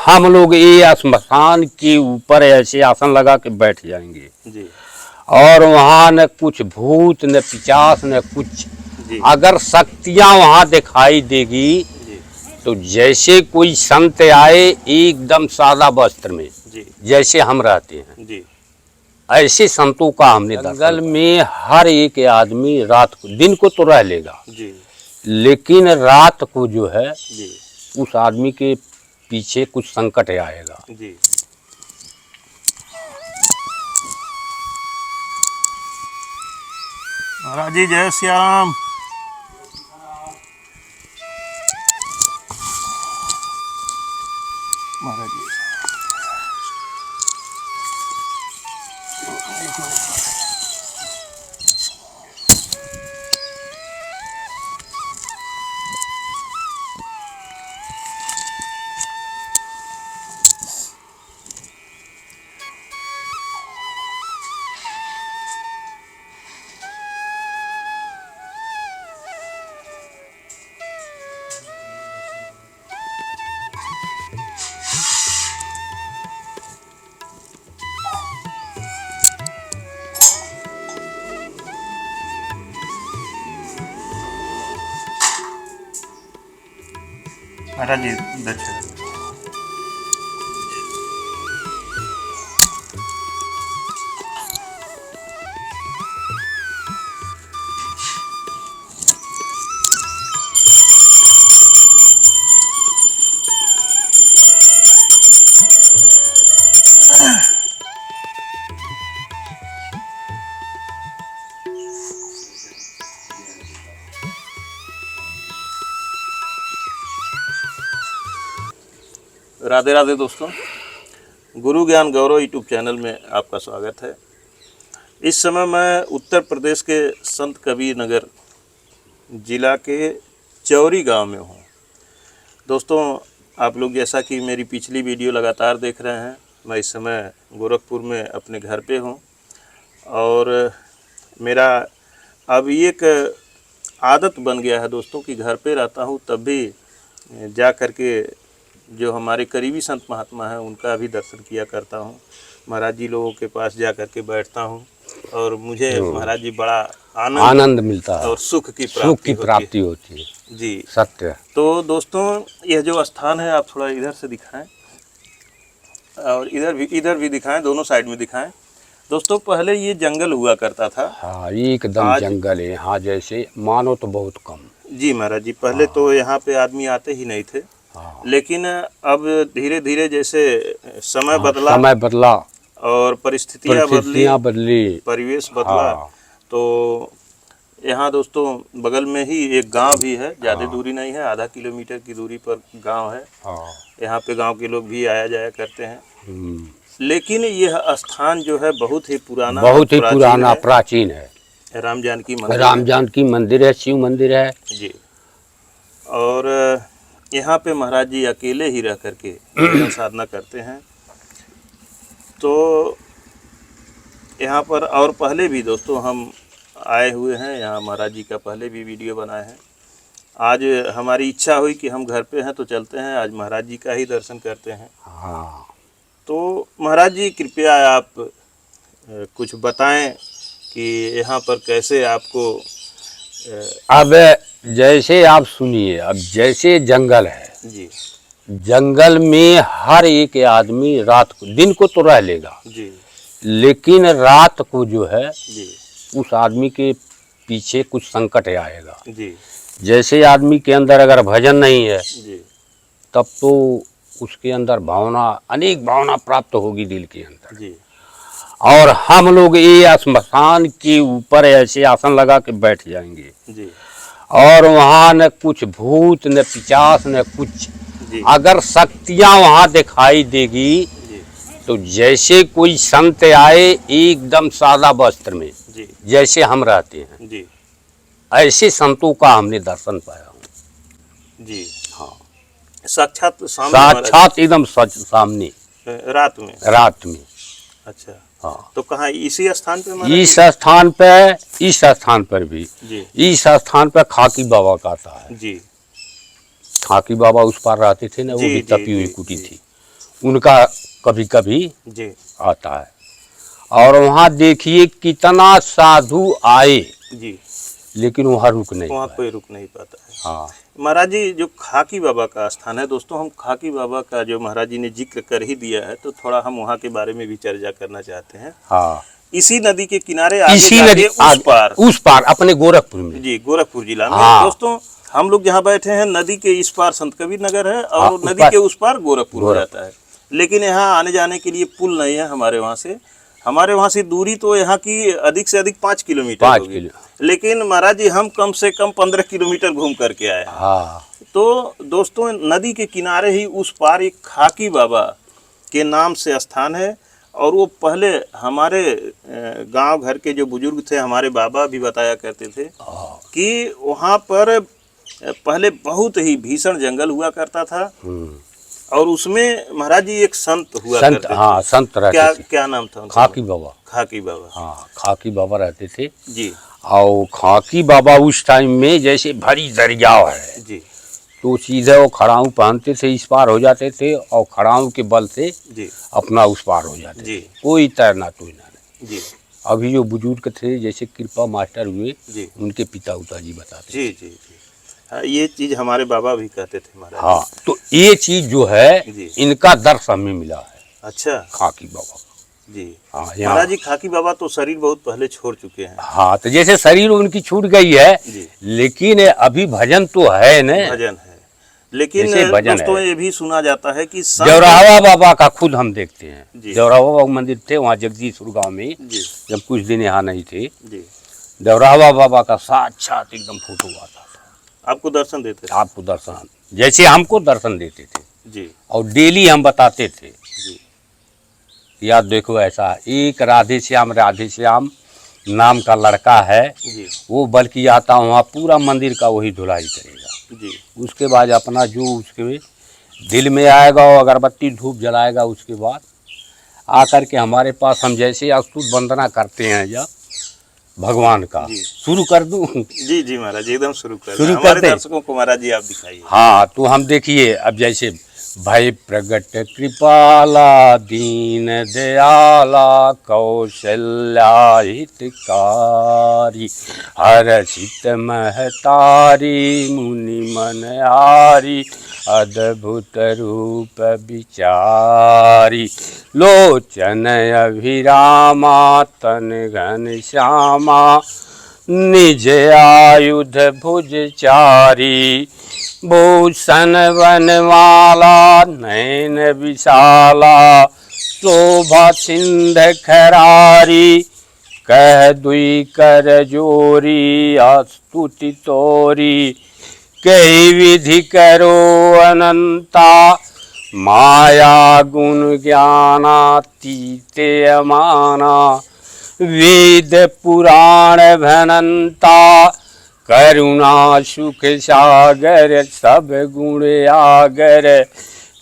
हम लोग ये स्मशान के ऊपर ऐसे आसन लगा के बैठ जाएंगे जी। और वहाँ न कुछ भूत न पिशाच न कुछ, अगर शक्तियाँ वहाँ दिखाई देगी जी। तो जैसे कोई संत आए एकदम सादा वस्त्र में जी। जैसे हम रहते हैं जी। ऐसे संतों का हमने जंगल में हर एक आदमी रात को, दिन को तो रह लेगा जी। लेकिन रात को जो है जी। उस आदमी के पीछे कुछ संकट आएगा। जी। महाराज जी जय श्री राम। महाराज जी महाराज जी दक्षिण। राधे राधे दोस्तों, गुरु ज्ञान गौरव यूट्यूब चैनल में आपका स्वागत है। इस समय मैं उत्तर प्रदेश के संत कबीर नगर जिला के चौरी गांव में हूं। दोस्तों आप लोग जैसा कि मेरी पिछली वीडियो लगातार देख रहे हैं, मैं इस समय गोरखपुर में अपने घर पे हूं और मेरा अब एक आदत बन गया है दोस्तों कि घर पे रहता हूं तब भी जा कर के जो हमारे करीबी संत महात्मा हैं उनका भी दर्शन किया करता हूं। महाराज जी लोगों के पास जा कर के बैठता हूं और मुझे महाराज जी बड़ा आनंद मिलता है और सुख की प्राप्ति होती है। जी सत्य। तो दोस्तों यह जो स्थान है आप थोड़ा इधर से दिखाएं और इधर भी दिखाएं, दोनों साइड में दिखाएं। दोस्तों पहले ये जंगल हुआ करता था। हाँ एकदम जंगल है यहाँ, जैसे मानो तो बहुत कम। जी महाराज जी, पहले तो यहाँ पे आदमी आते ही नहीं थे, लेकिन अब धीरे धीरे जैसे समय बदला और परिस्थितियाँ बदली, परिवेश बदला, तो यहाँ दोस्तों बगल में ही एक गांव भी है, ज़्यादा दूरी नहीं है, आधा किलोमीटर की दूरी पर गांव है। यहाँ पे गांव के लोग भी आया जाया करते हैं। लेकिन यह स्थान जो है बहुत ही पुराना प्राचीन है। राम जानकी मंदिर है, शिव मंदिर है जी। और यहाँ पे महाराज जी अकेले ही रह करके भजन साधना करते हैं। तो यहाँ पर और पहले भी दोस्तों हम आए हुए हैं, यहाँ महाराज जी का पहले भी वीडियो बनाए हैं। आज हमारी इच्छा हुई कि हम घर पे हैं तो चलते हैं, आज महाराज जी का ही दर्शन करते हैं। हाँ। तो महाराज जी कृपया आप कुछ बताएं कि यहाँ पर कैसे आपको अब जैसे आप सुनिए, अब जैसे जंगल है जी, जंगल में हर एक आदमी रात को, दिन को तो रह लेगा जी, लेकिन रात को जो है जी, उस आदमी के पीछे कुछ संकट आएगा जी। जैसे आदमी के अंदर अगर भजन नहीं है जी, तब तो उसके अंदर भावना, अनेक भावना प्राप्त होगी दिल के अंदर जी। और हम लोग ये स्मशान के ऊपर ऐसे आसन लगा के बैठ जाएंगे जी। और वहाँ न कुछ भूत न पिशाच न कुछ, अगर शक्तियाँ वहाँ दिखाई देगी तो जैसे कोई संत आए एकदम सादा वस्त्र में जैसे हम रहते हैं जी, ऐसे संतों का हमने दर्शन पाया हूँ जी। हाँ, साक्षात एकदम सामने रात में। अच्छा, हाँ। तो कहाँ इसी स्थान पे? इस स्थान पर भी जी। इस स्थान पर खाकी बाबा का था जी। खाकी बाबा उस पार रहते थे ना, वो भी तपी हुई कुटी थी, उनका कभी कभी जी आता है। और वहाँ देखिए कितना साधु आए, जी, लेकिन वहाँ रुक नहीं वहाँ पाए। कोई रुक नहीं पाता है। हाँ महाराज जी, जो खाकी बाबा का स्थान है दोस्तों, हम खाकी बाबा का जो महाराज जी ने जिक्र कर ही दिया है, तो थोड़ा हम वहाँ के बारे में भी चर्चा करना चाहते हैं। हाँ, इसी नदी के किनारे आगे इसी जाके नदी उस पार अपने गोरखपुर में। जी, गोरखपुर जिला में। हाँ। दोस्तों, हम लोग जहाँ बैठे हैं, नदी के इस पार संत कबीर नगर है और हाँ, उस नदी पार के उस पार गोरखपुर हो जाता है। लेकिन यहाँ आने जाने के लिए पुल नहीं है हमारे वहाँ से। हमारे वहाँ से दूरी तो यहाँ की अधिक से अधिक 5 किलोमीटर 5 होगी। किलो। लेकिन महाराज जी, हम कम से कम 15 किलोमीटर घूम करके आए हैं। हाँ तो दोस्तों, नदी के किनारे ही उस पार एक खाकी बाबा के नाम से स्थान है। और वो पहले हमारे गांव घर के जो बुजुर्ग थे, हमारे बाबा भी बताया करते थे कि वहाँ पर पहले बहुत ही भीषण जंगल हुआ करता था। और उसमें महाराज जी एक संत हुआ करते थे। हाँ, संत रहते थे। क्या नाम था उनका? खाकी बाबा। खाकी बाबा। हाँ, खाकी बाबा रहते थे जी। और खाकी बाबा उस टाइम में जैसे भरी दरियाव है जी तो सीधे वो खड़ाऊ पहनते थे, इस पार हो जाते थे और खड़ाऊ के बल से जी अपना उस पार हो जाते जी। थे। कोई तैरना तो नहीं। जी अभी जो बुजुर्ग थे जैसे कृपा मास्टर हुए, जी उनके पिता जी बताते। जी जी जी। हाँ, ये चीज़ हमारे बाबा भी कहते थे महाराज। हाँ, तो ये चीज जो है जी। इनका दर्श हमें मिला है। अच्छा। खाकी बाबा जी। हाँ, महाराज जी, खाकी बाबा तो शरीर बहुत पहले छोड़ चुके हैं। हाँ, तो जैसे शरीर उनकी छूट गई है, लेकिन अभी भजन तो है न, भजन है। लेकिन दोस्तों, ये भी सुना जाता है कि जौरावा बाबा का खुद हम देखते हैं। जी। जौरावा बाबा मंदिर थे वहाँ जगदीशपुर गांव में। जी जब कुछ दिन यहाँ नहीं थे, जी, जौरावा बाबा का साक्षात एकदम फोटो आता था। आपको दर्शन देते थे? आपको दर्शन जैसे हमको दर्शन देते थे जी। और डेली हम बताते थे जी। यार देखो ऐसा एक राधे श्याम नाम का लड़का है, जी वो बल्कि आता वहाँ पूरा मंदिर का वही धुलाई करेगा। जी। उसके बाद अपना जो उसके दिल में आएगा वो अगरबत्ती धूप जलाएगा। उसके बाद आकर के हमारे पास हम जैसे अस्तुत वंदना करते हैं जब भगवान का, शुरू कर दूं? जी जी महाराज, एकदम शुरू कर। हमारे दर्शकों को महाराज जी आप दिखाइए। हाँ, तो हम देखिए अब जैसे भय प्रगट कृपाला दीन दयाला कौशल्या हितकारी हर्षित महतारी मुनि मन हारी अद्भुत रूप विचारी लोचन अभिरामा तन घन श्यामा निज आयुध भुज चारी भूषण वनमाला नयन विशाला शोभा सिंध खरारी कह दुई कर जोरी स्तुति तोरी कई विधि करो अनंता माया गुण ज्ञानातीते अमाना वेद पुराण भनंता करुणा सुख सागर सब गुण आगर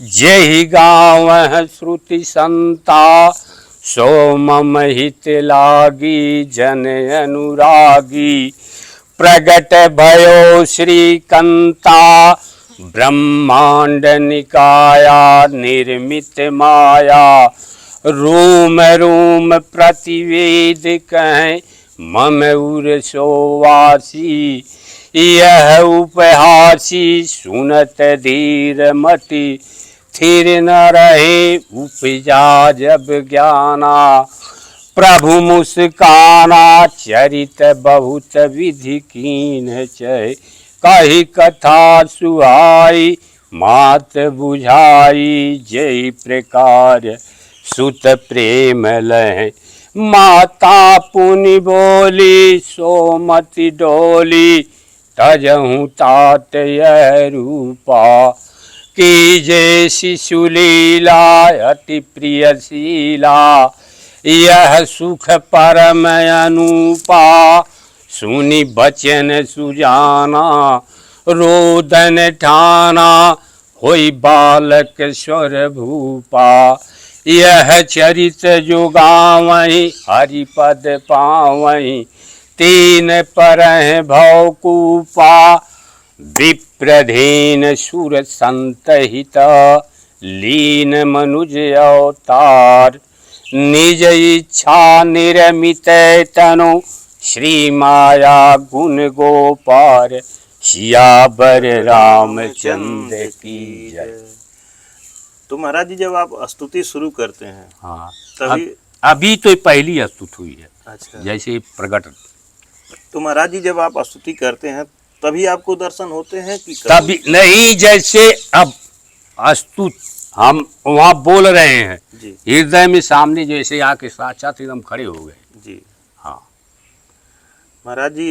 जय गावह श्रुति संता सो मम हित लागी जन अनुरागी प्रगट भयो श्रीकंता ब्रह्मांड निकाया निर्मित माया रोम रोम प्रतिवेद कहें मम उर सोवासी यह उपहासी सुनत धीर मति थिर न रहे उपजा जब ज्ञाना प्रभु मुस्काना चरित बहुत विधि कीन चय कही कथा सुहाई मात बुझाई जय प्रकार सुत प्रेम लय माता पुनि बोली सोमति डोली तजहु तात यह रूपा की जय शिशु लीला अति प्रियशीला यह सुख परम अनुपा सुनि बचन सुजाना रोदन ठाना होई बालक स्वर भूपा यह चरित जो गावहीं हरिपद पावहीं तीन परह भवकूपा विप्रधीन सुर संत हित लीन मनुज अवतार, निज इच्छा निर्मित तनु, श्री माया गुण गोपार, सियावर रामचंद्र की जय। तो महाराज जी जब आप स्तुति शुरू करते हैं हाँ, तभी अभी तो पहली स्तुति हुई है। अच्छा, जैसे प्रकट, तो महाराज जी जब आप स्तुति करते हैं तभी आपको दर्शन होते हैं कि तभी नहीं, जैसे अब अस्तुत हम वहाँ बोल रहे हैं, जी हृदय में सामने जैसे आके साक्षात एकदम खड़े हो गए। जी हाँ महाराज जी,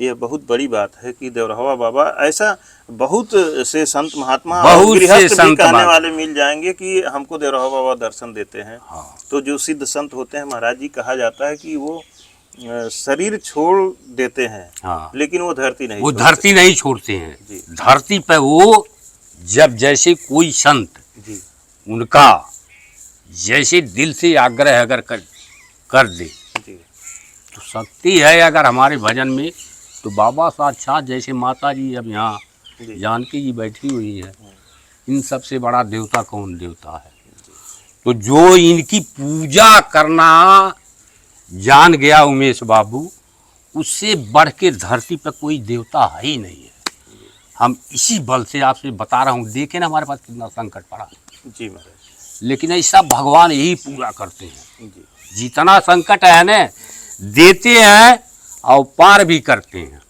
ये बहुत बड़ी बात है कि देवरहवा बाबा, ऐसा बहुत से संत महात्मा और बहुत से गृहस्थ भी संत कहने महात्मा वाले मिल जाएंगे कि हमको देवरहवा बाबा दर्शन देते हैं। हाँ तो जो सिद्ध संत होते हैं महाराज जी, कहा जाता है कि वो शरीर छोड़ देते हैं हाँ, लेकिन वो धरती नहीं वो छोड़ते। धरती नहीं छोड़ते हैं। जी धरती पे वो जब जैसे कोई संत जी उनका जैसे दिल से आग्रह अगर कर दे जी तो शक्ति है अगर हमारे भजन में, तो बाबा साक्षात जैसे माता जी अब यहाँ जी जानकी जी बैठी हुई है, इन सबसे बड़ा देवता कौन देवता है। तो जो इनकी पूजा करना जान गया उमेश बाबू, उससे बढ़ के धरती पर कोई देवता है ही नहीं है। हम इसी बल से आपसे बता रहा हूँ, देखे ना हमारे पास कितना संकट पड़ा, जी महाराज लेकिन ऐसा भगवान यही पूरा करते हैं। जी जितना संकट है ना, देते हैं और पार भी करते हैं।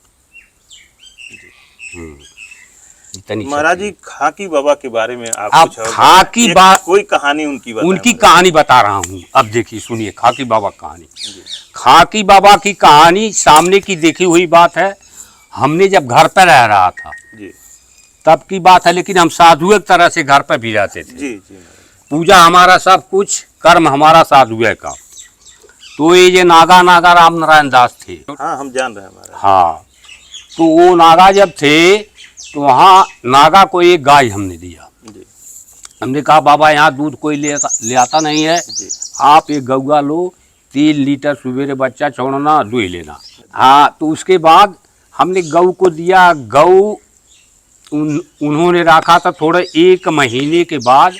इतनी महाराज जी, खाकी बाबा के बारे में आप अब कुछ और खाकी बताएं। बा- कोई कहानी उनकी बताएं उनकी महाराज। कहानी बता रहा हूँ। अब देखिए सुनिए खाकी बाबा की कहानी। जी खाकी बाबा की कहानी सामने की देखी हुई बात है। हमने जब घर पर रह रहा था जी तब की बात है, लेकिन हम साधु एक तरह से घर पर भी रहते थे। जी जी महाराज। पूजा हमारा सब कुछ, कर्म हमारा साधु का। तो ये नागा राम नारायण दास थे। हाँ, हम जान रहे हैं महाराज। हाँ, तो वो नागा जब थे तो वहाँ नागा को एक गाय हमने दिया। जी हमने कहा बाबा यहाँ दूध कोई ले आता नहीं है, जी आप एक गौगा लो, 3 लीटर सवेरे बच्चा छोड़ना, दूध लेना। हाँ, तो उसके बाद हमने गऊ को दिया। गऊ उन्होंने रखा था थोड़े 1 महीने के बाद,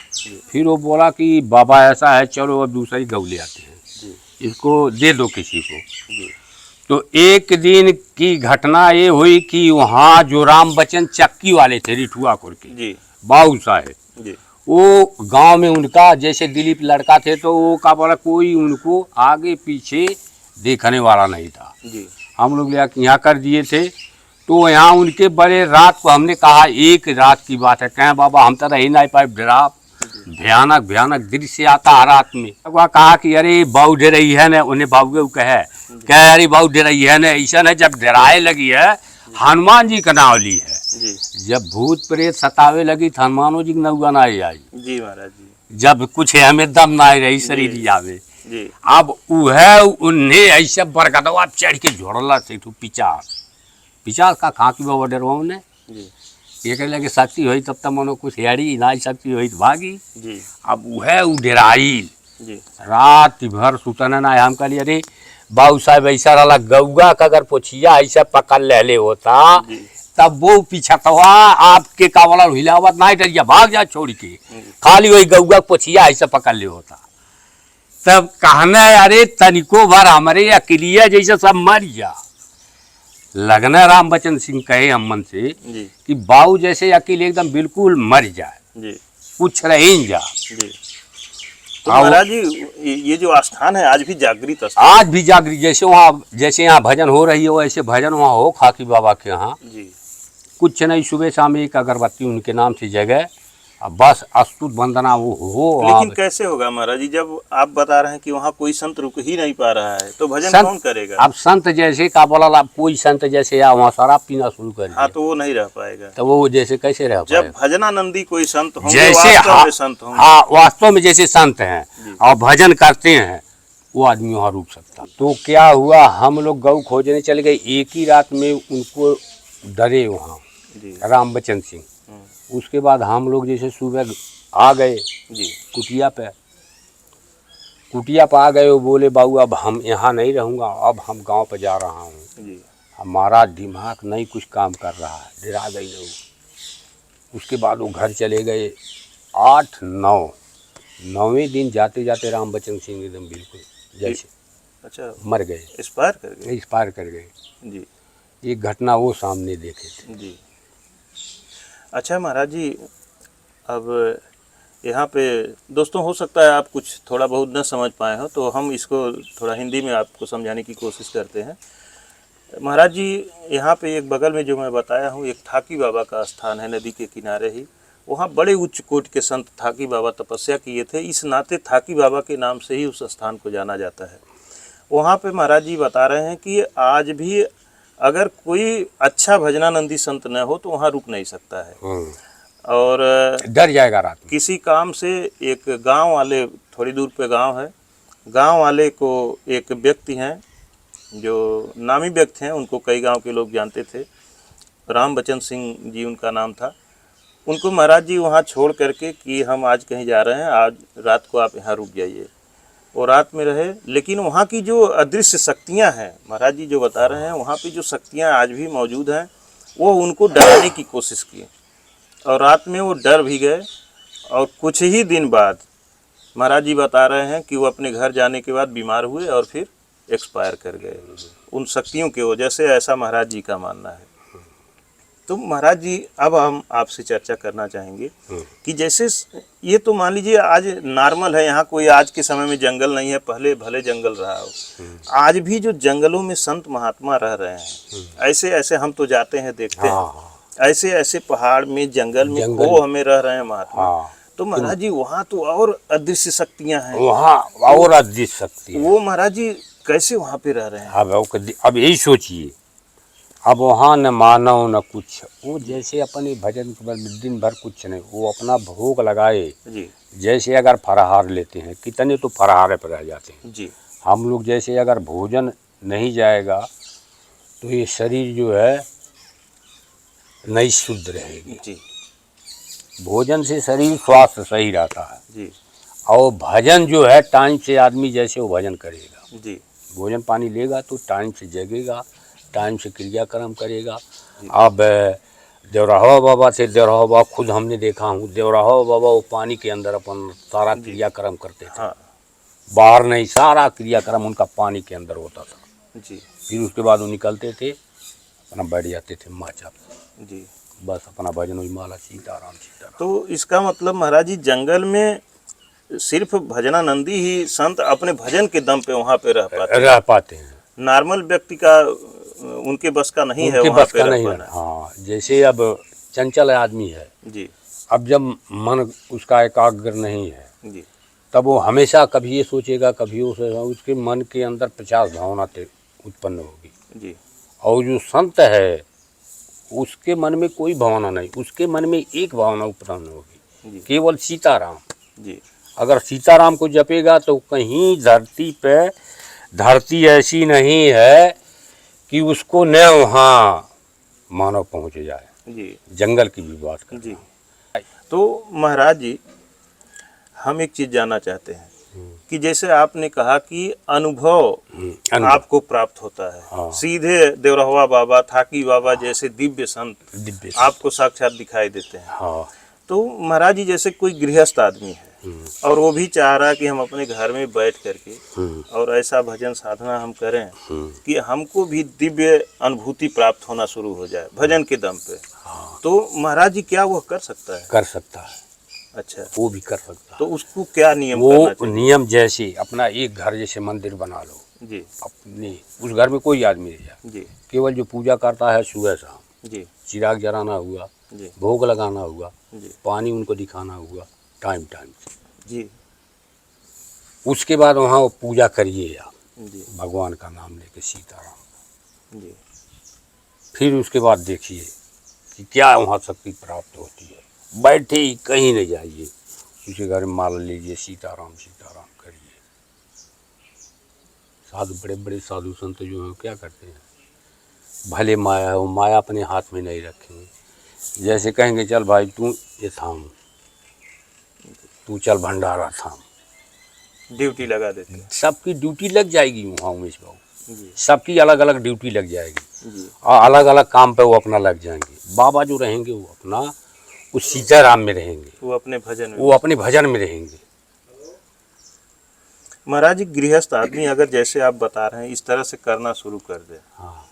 फिर वो बोला कि बाबा ऐसा है, चलो अब दूसरी गऊ ले आते हैं, जी इसको दे दो किसी को। जी तो एक दिन की घटना ये हुई कि वहाँ जो राम बच्चन चक्की वाले थे रिठुआपुर के, जी बाबू साहेब, जी वो गांव में उनका जैसे दिलीप लड़का थे, तो वो का बोला कोई उनको आगे पीछे देखने वाला नहीं था। जी हम लोग यहाँ कर दिए थे। तो यहाँ उनके बड़े रात को हमने कहा, एक रात की बात है, कहें बाबा हम तो रह नहीं पाए, डरा भयानक भयानक दृश्य आता है रात में। वह कहा कि अरे बाऊ डे रही है न, उन्हें बाबू कहे कह अरे बाऊ डे रही है न, ऐसा न। जब डराए लगी है, हनुमान जी का नाम ली है। जी जब भूत प्रेत सतावे लगी तो हनुमानों जी की नौगा ना आई। जी महाराज जी। जब कुछ हमें दम ना रही शरीर जावे, जी अब वह उन्हें ऐसे बरगदवा चढ़ के झोड़ला से तो पिचास का खाकी बाबा डरवाऊ ने जी ये कह लगे शक्ति हुई तब तक मनो कुछ हेड़ी ना शक्ति हुई तो भागी। जी अब वह उडेराइल जी रात भर सुतन ना। हम कहलिए अरे बाबू साहब ऐसा रहा गौगा का अगर पोछिया ऐसा पकड़ ले होता जी तब वो पीछतवा आपके कावला हिलावत ना डरिया भाग जा छोड़ के, खाली वही गौगा पोछिया ऐसा पकड़ ले होता। तब कहना अरे तनिको भर हमारे अकेलिया जैसे सब मर जा। लगना राम बच्चन सिंह कहे अम्मन से जी कि बाऊ जैसे अकेले एकदम बिल्कुल मर जाए, जी कुछ रह जा। जी। तो महाराज जी, ये जो स्थान है आज भी जागृत स्थान। आज भी जागृत, जैसे यहाँ भजन हो रही हो ऐसे भजन वहाँ हो खाकी बाबा के यहाँ। जी कुछ नहीं, सुबह शाम एक अगरबत्ती उनके नाम से जगह, अब बस अस्तुत वंदना वो हो। लेकिन कैसे होगा महाराज जी, जब आप बता रहे हैं कि वहाँ कोई संत रुक ही नहीं पा रहा है, तो भजन कौन करेगा? अब संत जैसे का बोला, कोई संत जैसे या वहाँ शराब पीना शुरू कर हाँ, तो वो नहीं रह पाएगा। तो वो जैसे कैसे रह जब पाएगा? भजनानंदी कोई संत होंगे, जैसे वास्तव में संत होंगे। हाँ, वास्तव में जैसे संत हैं और भजन करते हैं, वो आदमी वहाँ रुक सकता। तो क्या हुआ, हम लोग गऊ खोजने चले गए। एक ही रात में उनको डरे वहाँ राम बच्चन सिंह। उसके बाद हम लोग जैसे सुबह आ गए जी कुटिया पे आ गए। वो बोले बाबू अब हम यहाँ नहीं रहूँगा, अब हम गांव पे जा रहा हूँ। जी हमारा दिमाग नहीं कुछ काम कर रहा है, डरा गई नहीं। उसके बाद वो घर चले गए। 8, 9, 9वें दिन जाते जाते राम बचन सिंह एकदम बिल्कुल जैसे अच्छा, मर गए, एक्सपायर कर गए। एक्सपायर कर गए। जी ये घटना वो सामने देखे थे। जी। अच्छा महाराज जी, अब यहाँ पे दोस्तों हो सकता है आप कुछ थोड़ा बहुत न समझ पाए हो, तो हम इसको थोड़ा हिंदी में आपको समझाने की कोशिश करते हैं। महाराज जी, यहाँ पे एक बगल में जो मैं बताया हूँ, एक ठाकी बाबा का स्थान है, नदी के किनारे ही। वहाँ बड़े उच्च कोटि के संत ठाकी बाबा तपस्या किए थे, इस नाते ठाकी बाबा के नाम से ही उस स्थान को जाना जाता है। वहाँ पे महाराज जी बता रहे हैं कि आज भी अगर कोई अच्छा भजनानंदी संत न हो तो वहाँ रुक नहीं सकता है, और डर जाएगा रात में। किसी काम से एक गांव वाले, थोड़ी दूर पे गांव है, गांव वाले को एक व्यक्ति हैं जो नामी व्यक्ति हैं, उनको कई गांव के लोग जानते थे, राम बचन सिंह जी उनका नाम था। उनको महाराज जी वहाँ छोड़ करके कि हम आज कहीं जा रहे हैं, आज रात को आप यहाँ रुक जाइए। वो रात में रहे, लेकिन वहाँ की जो अदृश्य शक्तियाँ हैं, महाराज जी जो बता रहे हैं, वहाँ पे जो शक्तियाँ आज भी मौजूद हैं, वो उनको डराने की कोशिश की, और रात में वो डर भी गए। और कुछ ही दिन बाद महाराज जी बता रहे हैं कि वो अपने घर जाने के बाद बीमार हुए और फिर एक्सपायर कर गए उन शक्तियों की वजह से, ऐसा महाराज जी का मानना है। तो महाराज जी, अब हम आपसे चर्चा करना चाहेंगे कि जैसे ये तो मान लीजिए आज नॉर्मल है, यहाँ कोई आज के समय में जंगल नहीं है, पहले भले जंगल रहा हो, आज भी जो जंगलों में संत महात्मा रह रहे हैं, ऐसे ऐसे हम तो जाते हैं देखते हैं, ऐसे ऐसे पहाड़ में जंगल में खो हमें रह रहे हैं महात्मा। तो महाराज जी वहाँ तो और अदृश्य शक्तियाँ हैं, वहाँ और अदृश्य शक्ति है। वो महाराज जी कैसे वहाँ पे रह रहे हैं? अब यही सोचिए, अब वहाँ न मानव न कुछ, वो जैसे अपने भजन दिन भर कुछ नहीं, वो अपना भोग लगाए जी जैसे अगर फराहार लेते हैं, कितने तो फराहार पर रह जाते हैं जी। हम लोग। जैसे अगर भोजन नहीं जाएगा तो ये शरीर जो है नहीं शुद्ध रहेगी जी। भोजन से शरीर स्वास्थ्य सही रहता है जी और भजन जो है टाइम से आदमी जैसे वो भजन करेगा, जी भोजन पानी लेगा तो टाइम से जगेगा, टाइम से क्रियाक्रम करेगा। अब देवराहा बाबा थे, देवराहा बाबा खुद हमने देखा हूँ, देवराहा बाबा वो पानी के अंदर अपन सारा क्रियाक्रम करते थे। हाँ बाहर नहीं, सारा क्रियाक्रम उनका पानी के अंदर होता था जी। फिर उसके बाद वो निकलते थे, अपना बैठ जाते थे माचा पे, जी। बस अपना भजन हुई माला सीताराम सीताराम। तो इसका मतलब महाराज जी जंगल में सिर्फ भजनानंदी ही संत अपने भजन के दम पे वहाँ पे रह पाते हैं। नॉर्मल व्यक्ति का उनके बस का नहीं है, उनके वहाँ बस पे का रह नहीं है। पाना। हाँ, जैसे अब चंचल आदमी है जी अब जब मन उसका एकाग्र नहीं है जी तब वो हमेशा कभी ये सोचेगा, कभी वो सोचेगा, उसके मन के अंदर 50 भावना उत्पन्न होगी। जी। और जो संत है उसके मन में कोई भावना नहीं, उसके मन में एक भावना उत्पन्न होगी, केवल सीताराम। जी। अगर सीताराम को जपेगा तो कहीं धरती ऐसी नहीं है कि उसको न वहाँ मानव पहुँच जाए। जी। जंगल की भी बात कर जी। तो महाराज जी, हम एक चीज़ जानना चाहते हैं कि जैसे आपने कहा कि अनुभव आपको प्राप्त होता है। हाँ। सीधे देवरहवा बाबा, ठाकी बाबा जैसे दिव्य संत आपको साक्षात दिखाई देते हैं। हाँ। तो महाराज जी, जैसे कोई गृहस्थ आदमी है और वो भी चाह रहा है कि हम अपने घर में बैठ करके और ऐसा भजन साधना हम करें कि हमको भी दिव्य अनुभूति प्राप्त होना शुरू हो जाए भजन के दम पे, तो महाराज जी क्या वो कर सकता है? कर सकता है। अच्छा, वो भी कर सकता है। तो उसको क्या नियम वो करना चाहिए? नियम जैसे अपना एक घर जैसे मंदिर बना लो जी। अपने, उस घर में कोई आदमी नहीं जाए, जी। केवल जो पूजा करता है सुबह शाम, जी। चिराग जलाना हुआ, जी। भोग लगाना हुआ, जी। पानी उनको दिखाना हुआ टाइम से। जी। उसके बाद वहाँ वो पूजा करिए आप जी। भगवान का नाम लेके सीताराम। जी। फिर उसके बाद देखिए कि क्या वहाँ शक्ति प्राप्त होती है। बैठे ही कहीं नहीं जाइए, उसके घर में माला लीजिए, सीताराम सीताराम करिए। साधु, बड़े बड़े साधु संत जो हैं क्या करते हैं, भले माया है वो माया अपने हाथ में नहीं रखेंगे। जैसे कहेंगे चल भाई तू ये थाम, तू चल भंडारा थाम, ड्यूटी लगा देते हैं। सबकी ड्यूटी लग जाएगी वहाँ उमेश बाबू, जी। सबकी अलग अलग ड्यूटी लग जाएगी जी। और अलग अलग काम पे वो अपना लग जाएंगे। बाबा जो रहेंगे वो अपना वो सीताराम में रहेंगे, वो अपने भजन में। वो अपने भजन में रहेंगे। महाराज जी, गृहस्थ आदमी अगर जैसे आप बता रहे हैं इस तरह से करना शुरू कर दे, हाँ,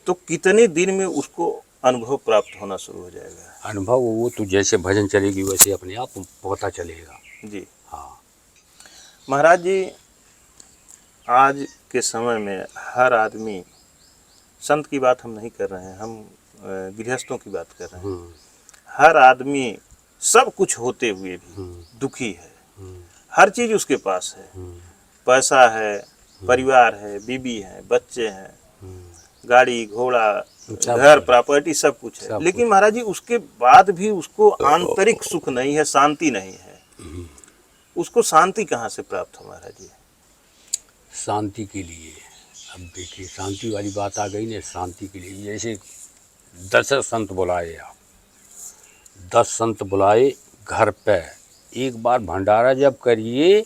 तो कितने दिन में उसको अनुभव प्राप्त होना शुरू हो जाएगा? अनुभव वो तो जैसे भजन चलेगी वैसे अपने आप पता चलेगा। जी हाँ, महाराज जी, आज के समय में हर आदमी, संत की बात हम नहीं कर रहे हैं, हम गृहस्थों की बात कर रहे हैं, हर आदमी सब कुछ होते हुए भी दुखी है। हर चीज उसके पास है, पैसा है, परिवार है, बीबी है, बच्चे हैं, गाड़ी घोड़ा, घर, प्रॉपर्टी, सब कुछ है, लेकिन महाराज जी उसके बाद भी उसको आंतरिक सुख नहीं है, शांति नहीं है। उसको शांति कहाँ से प्राप्त हो महाराज जी? शांति के लिए अब देखिए, शांति वाली बात आ गई ना, शांति के लिए जैसे 10 संत बुलाए आप, 10 संत बुलाए घर पे, एक बार भंडारा जब करिए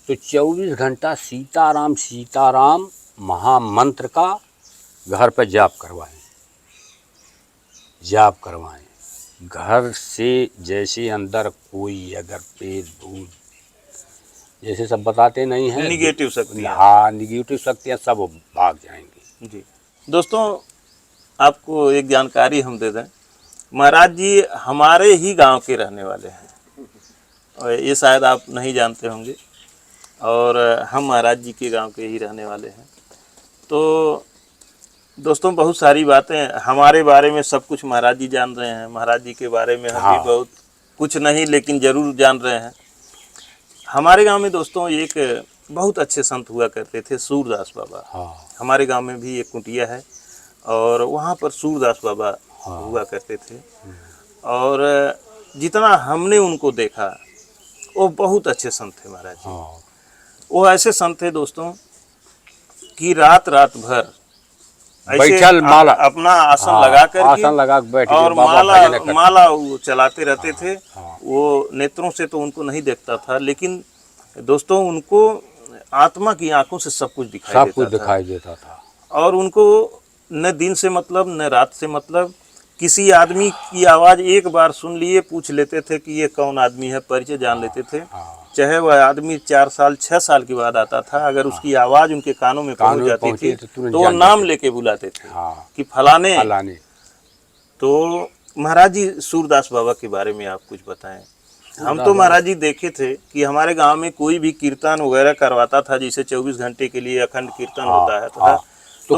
तो 24 घंटा सीताराम सीताराम महामंत्र का घर पे जाप करवाएं, जाप करवाएं। घर से जैसे अंदर कोई अगर पेट भूत जैसे सब बताते नहीं हैं, निगेटिव शक्तियाँ, हाँ, निगेटिव शक्तियाँ सब भाग जाएंगी। जी दोस्तों, आपको एक जानकारी हम दे दें, महाराज जी हमारे ही गांव के रहने वाले हैं, और ये शायद आप नहीं जानते होंगे, और हम महाराज जी के गांव के ही रहने वाले हैं। तो दोस्तों, बहुत सारी बातें हमारे बारे में सब कुछ महाराज जी जान रहे हैं, महाराज जी के बारे में हम हाँ, भी बहुत कुछ नहीं लेकिन ज़रूर जान रहे हैं। हमारे गांव में दोस्तों एक बहुत अच्छे संत हुआ करते थे, सूरदास बाबा। हाँ, हमारे गांव में भी एक कुटिया है और वहाँ पर सूरदास बाबा हाँ, हुआ करते थे, और जितना हमने उनको देखा वो बहुत अच्छे संत थे महाराज जी। हाँ, वो ऐसे संत थे दोस्तों कि रात रात भर बैठल माला, अपना आसन हाँ, लगा कर आसन लगा के बैठ और माला वो चलाते रहते थे। हाँ, वो नेत्रों से तो उनको नहीं देखता था, लेकिन दोस्तों उनको आत्मा की आंखों से सब कुछ दिखाई देता था। और उनको न दिन से मतलब न रात से मतलब, किसी आदमी की आवाज़ एक बार सुन लिए पूछ लेते थे कि ये कौन आदमी है, परिचय जान लेते थे। चाहे वह आदमी 4 साल 6 साल के बाद आता था, अगर उसकी आवाज़ उनके कानों में पहुंच जाती थी तो वो नाम लेके बुलाते थे कि फलाने। तो महाराज जी सूरदास बाबा के बारे में आप कुछ बताएं। हम तो महाराज जी देखे थे कि हमारे गांव में कोई भी कीर्तन वगैरह करवाता था, जैसे 24 घंटे के लिए अखंड कीर्तन होता है, तो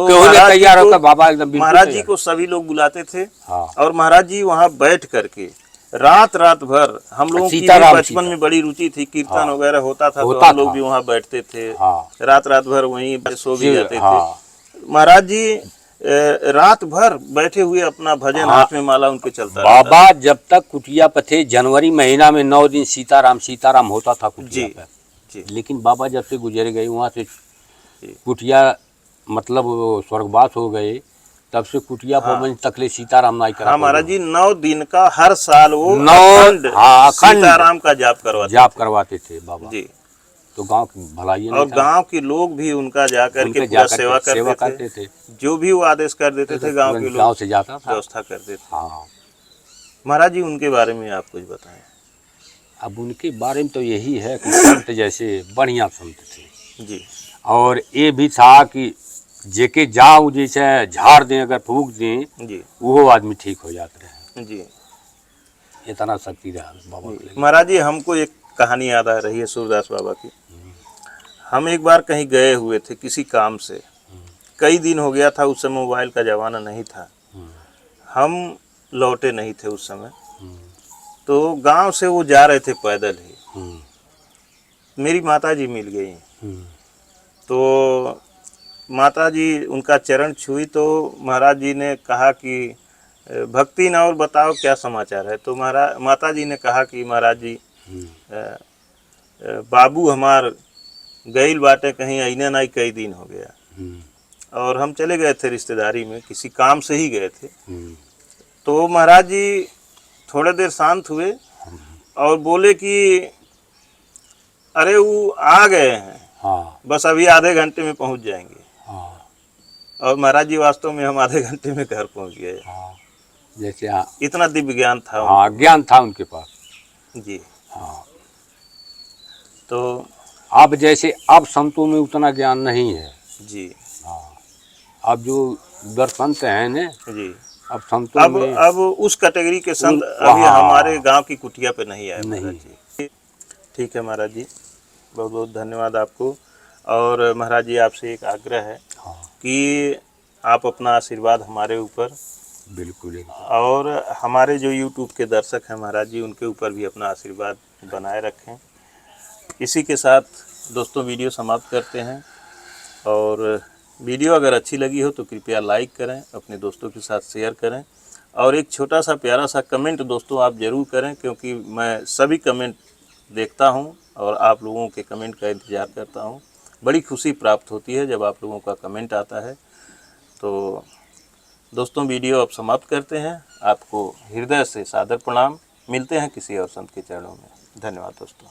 महाराज जी को सभी लोग बुलाते थे। और महाराज जी वहाँ बैठ करके रात रात भर, हम लोगों की बचपन में बड़ी रुचि थी, कीर्तन वगैरह होता था तो हम लोग भी वहाँ बैठते थे, रात रात भर वहीं सो भी जाते थे। महाराज जी रात भर बैठे हुए अपना भजन, हाथ में माला उनके चलता रहता। बाबा जब तक कुटिया पे थे, जनवरी महीना में 9 दिन सीताराम सीताराम होता था कुटिया पे, लेकिन बाबा जब से गुजर गए वहाँ से, कुटिया मतलब स्वर्गवास हो गए, तब से कुटिया पर तकले सीताराम नाई करा। महाराज जी 9 दिन का हर साल वो अखंड सीताराम का जाप करवाते थे बाबा जी। तो गांव की भलाई और गांव के लोग भी उनका जाकर के पूरा सेवा करते थे। जो भी वो आदेश कर देते थे गांव के लोग गांव से जाता था, व्यवस्था करते थे। महाराज जी उनके बारे में आप कुछ बताएं। अब उनके बारे में तो यही है कि संत जैसे बढ़िया संत थे जी, और ये भी था कि जेके जाओ जैसे झाड़ दें, अगर फूक दें जी, वो आदमी ठीक हो जाते रहे जी। इतना शक्ति रहा बाबा। महाराज जी हमको एक कहानी याद आ रही है सूरदास बाबा की। हम एक बार कहीं गए हुए थे किसी काम से, कई दिन हो गया था, उस समय मोबाइल का ज़माना नहीं था, हम लौटे नहीं थे उस समय। तो गांव से वो जा रहे थे पैदल ही, मेरी माता जी मिल गई। तो माता जी उनका चरण छुई तो महाराज जी ने कहा कि भक्ति ना और बताओ क्या समाचार है। तो माता जी ने कहा कि महाराज जी बाबू हमार गईल बाटे कहीं अइने ना, कई दिन हो गया। और हम चले गए थे रिश्तेदारी में, किसी काम से ही गए थे। तो महाराज जी थोड़ी देर शांत हुए और बोले कि अरे वो आ गए हैं, बस अभी आधे घंटे में पहुंच जाएंगे। और महाराज जी वास्तव में हम आधे घंटे में घर पहुंच गए। जैसे हाँ, इतना दिव्य ज्ञान था हाँ ज्ञान था उनके पास। जी। हाँ, तो अब जैसे अब संतों में उतना ज्ञान नहीं है। जी अब जो दर्शंत हैं ने, जी अब संतों अब में अब उस कैटेगरी के संत अभी हमारे वहाँ गांव की कुटिया पे नहीं आए महाराज नहीं। जी। ठीक है महाराज जी, बहुत बहुत धन्यवाद आपको। और महाराज जी आपसे एक आग्रह है हाँ, कि आप अपना आशीर्वाद हमारे ऊपर बिल्कुल एकदम। और हमारे जो YouTube के दर्शक हैं महाराज जी उनके ऊपर भी अपना आशीर्वाद बनाए रखें। इसी के साथ दोस्तों वीडियो समाप्त करते हैं। और वीडियो अगर अच्छी लगी हो तो कृपया लाइक करें, अपने दोस्तों के साथ शेयर करें और एक छोटा सा प्यारा सा कमेंट दोस्तों आप ज़रूर करें, क्योंकि मैं सभी कमेंट देखता हूं और आप लोगों के कमेंट का इंतज़ार करता हूं। बड़ी खुशी प्राप्त होती है जब आप लोगों का कमेंट आता है। तो दोस्तों वीडियो अब समाप्त करते हैं। आपको हृदय से सादर प्रणाम। मिलते हैं किसी और संत के चरणों में। धन्यवाद दोस्तों।